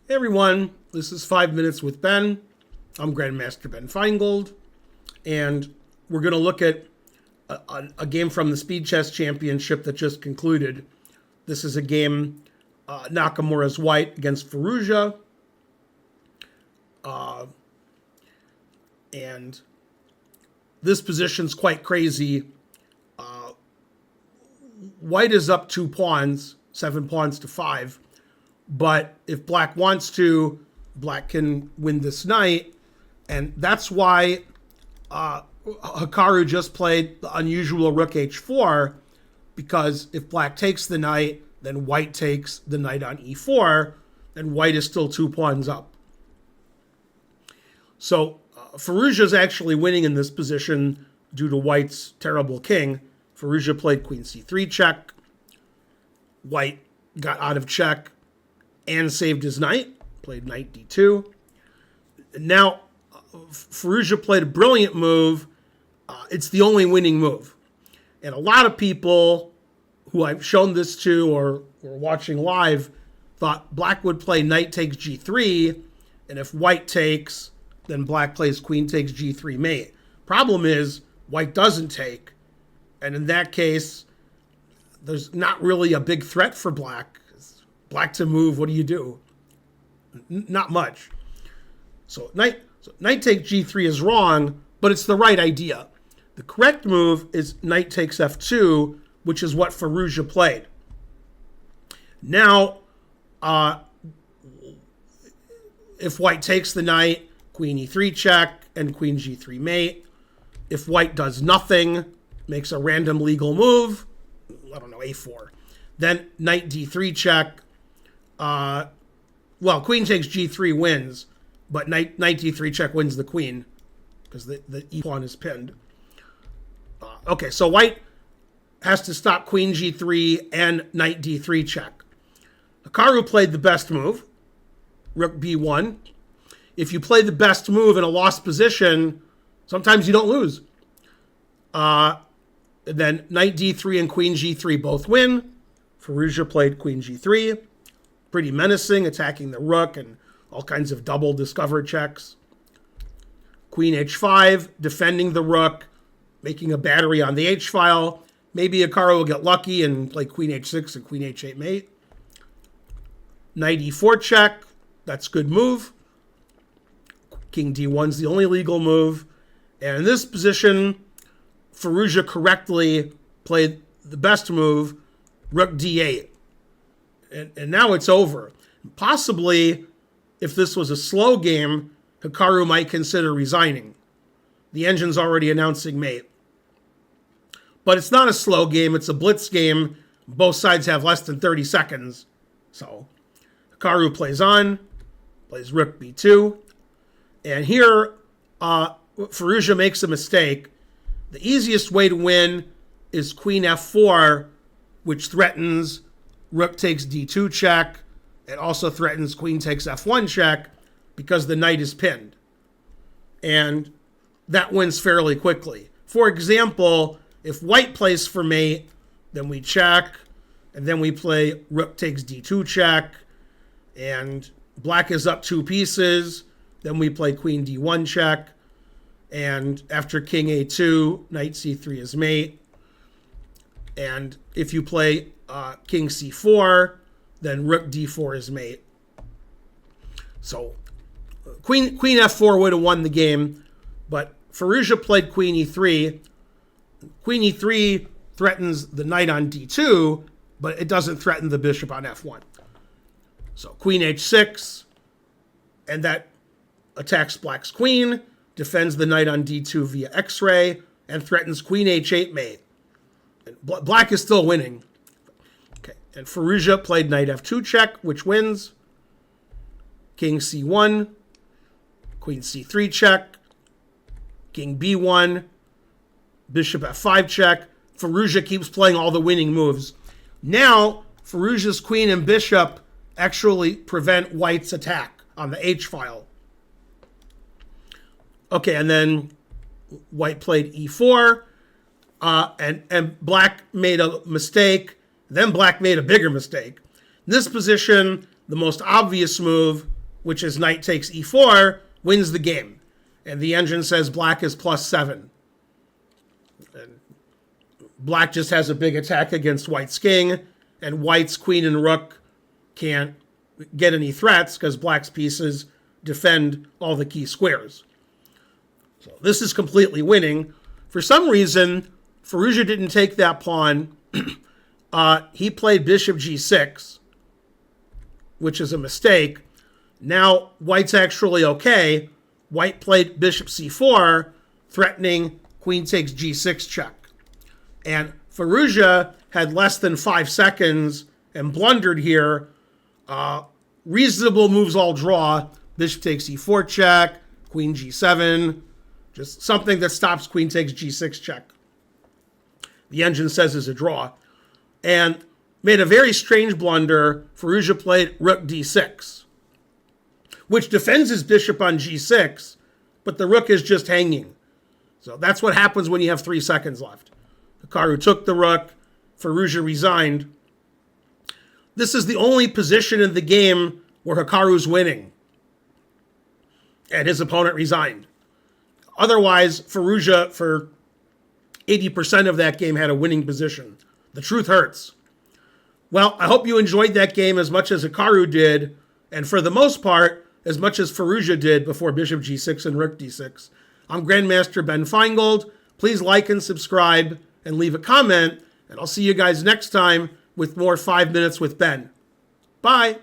Hey everyone, this is 5 Minutes with Ben. I'm Grandmaster Ben Finegold, and we're going to look at a game from the Speed Chess Championship that just concluded. This is a game, Nakamura's white against Firouzja. And this position's quite crazy. White is up 2 pawns, 7 pawns to 5. But if black wants to, black can win this knight. And that's why Hikaru just played the unusual rook h4, because if black takes the knight, then white takes the knight on e4, and white is still 2 pawns up. So Firouzja is actually winning in this position due to white's terrible king. Firouzja played queen c3 check. White got out of check and saved his knight, played knight d2. Now, Firouzja played a brilliant move. It's the only winning move. And a lot of people who I've shown this to or watching live thought black would play knight takes g3, and if white takes, then black plays queen takes g3 mate. Problem is, white doesn't take, and in that case, there's not really a big threat for black. Black to move, what do you do? Not much. So knight takes g3 is wrong, but it's the right idea. The correct move is knight takes f2, which is what Firouzja played. Now, if white takes the knight, queen e3 check and queen g3 mate. If white does nothing, makes a random legal move, I don't know, a4. Then knight d3 check. Well, queen takes g3 wins, but knight d3 check wins the queen because the e pawn is pinned. Okay, so white has to stop queen g3 and knight d3 check. Hikaru played the best move, rook b1. If you play the best move in a lost position, sometimes you don't lose. Then knight d3 and queen g3 both win. Firouzja played queen g3. Pretty menacing, attacking the rook and all kinds of double discover checks. Queen h5, defending the rook, making a battery on the h-file. Maybe Hikaru will get lucky and play queen h6 and queen h8 mate. Knight e4 check, that's good move. King d1's the only legal move. And in this position, Firouzja correctly played the best move, rook d8. And now it's over. Possibly, if this was a slow game, Hikaru might consider resigning. The engine's already announcing mate. But it's not a slow game. It's a blitz game. Both sides have less than 30 seconds. So Hikaru plays on, plays rook b2. And here, Firouzja makes a mistake. The easiest way to win is queen f4, which threatens rook takes d2 check. It also threatens queen takes f1 check because the knight is pinned. And that wins fairly quickly. For example, if white plays for mate, then we check, and then we play rook takes d2 check, and black is up 2 pieces, then we play queen d1 check, and after king a2, knight c3 is mate. And if you play king c4, then rook d4 is mate. So queen f4 would have won the game, but Firouzja played queen e3. Queen e3 threatens the knight on d2, but it doesn't threaten the bishop on f1. So queen h6, and that attacks black's queen, defends the knight on d2 via x-ray, and threatens queen h8 mate. And black is still winning. Okay, and Firouzja played knight f2 check, which wins. King c1, queen c3 check, king b1, bishop f5 check. Firouzja keeps playing all the winning moves. Now, Firouzja's queen and bishop actually prevent white's attack on the h-file. Okay, and then white played e4, and black made a mistake. Then black made a bigger mistake. In this position, the most obvious move which is knight takes e4, wins the game. And the engine says black is +7. And black just has a big attack against white's king, and white's queen and rook can't get any threats because black's pieces defend all the key squares. So this is completely winning. For some reason, Firouzja didn't take that pawn. He played bishop g6, which is a mistake. Now white's actually okay. White played bishop c4, threatening queen takes g6 check. And Firouzja had less than 5 seconds and blundered here. Reasonable moves all draw. Bishop takes e4 check, queen g7, just something that stops queen takes g6 check. The engine says is a draw. And made a very strange blunder. Firouzja played rook d6, which defends his bishop on g6, but the rook is just hanging. So that's what happens when you have 3 seconds left. Hikaru took the rook. Firouzja resigned. This is the only position in the game where Hikaru's winning, and his opponent resigned. Otherwise, Firouzja, for 80% of that game, had a winning position. The truth hurts. Well, I hope you enjoyed that game as much as Hikaru did, and for the most part, as much as Firouzja did before bishop g6 and rook d6. I'm Grandmaster Ben Finegold. Please like and subscribe and leave a comment, and I'll see you guys next time with more 5 Minutes with Ben. Bye.